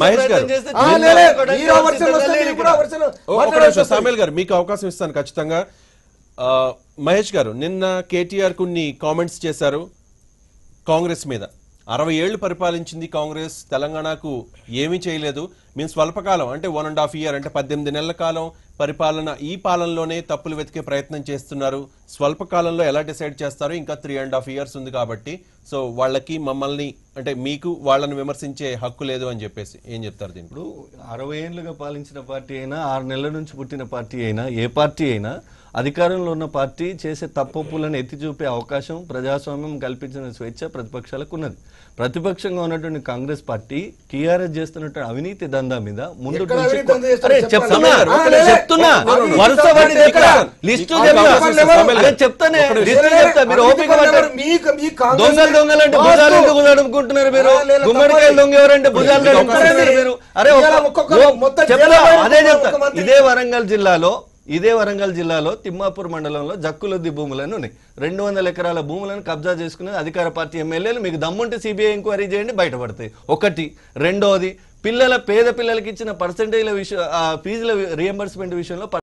మహేష్ గారు సామేల్ గారు మీకు అవకాశం ఇస్తాను ఖచ్చితంగా. మహేష్ గారు, నిన్న కేటీఆర్ కొన్ని కామెంట్స్ చేశారు కాంగ్రెస్ మీద. 60 ఏళ్లు పరిపాలించింది కాంగ్రెస్, తెలంగాణకు ఏమీ చేయలేదు. మేము స్వల్పకాలం అంటే 1.5 ఇయర్ అంటే 18 నెలల కాలం పరిపాలన, ఈ పాలనలోనే తప్పులు వెతికే ప్రయత్నం చేస్తున్నారు. స్వల్పకాలంలో ఎలా డిసైడ్ చేస్తారో ఇంకా 3.5 ఇయర్స్ ఉంది కాబట్టి, సో వాళ్ళకి మమ్మల్ని అంటే మీకు వాళ్ళని విమర్శించే హక్కు లేదు అని చెప్పేసి ఏం చెప్తారు దీనికి? ఇప్పుడు 60 ఏళ్లుగా పాలించిన పార్టీ అయినా, 6 నెలల నుంచి పుట్టిన పార్టీ అయినా, ఏ పార్టీ అయినా అధికారంలో ఉన్న పార్టీ చేసే తప్పులను ఎత్తి చూపే అవకాశం, ప్రజాస్వామ్యం కల్పించిన స్వేచ్ఛ ప్రతిపక్షాలకు ఉన్నది. ప్రతిపక్షంగా ఉన్నటువంటి కాంగ్రెస్ పార్టీ టీఆర్ఎస్ చేస్తున్నటువంటి అవినీతి దందా మీద ముందు దొంగలంటే భుజాలు ఎందుకు అనుకుంటున్నారు మీరు? గుమ్మడికాయలు దొంగ ఎవరంటే భుజాలు అనుకుంటున్నారు మీరు? అరే అదే చెప్తా. ఇదే వరంగల్ జిల్లాలో తిమ్మాపూర్ మండలంలో జక్కులొద్ది భూములను ఉన్నాయి. 200 ఎకరాల భూములను కబ్జా చేసుకునే అధికార పార్టీ ఎమ్మెల్యేలు. మీకు దమ్ముంటే సిబిఐ ఎంక్వైరీ చేయండి, బయటపడతాయి. ఒకటి. రెండోది, పేద పిల్లలకి ఇచ్చిన పర్సెంటేజ్ల విషయం, ఫీజుల రియంబర్స్మెంట్ విషయంలో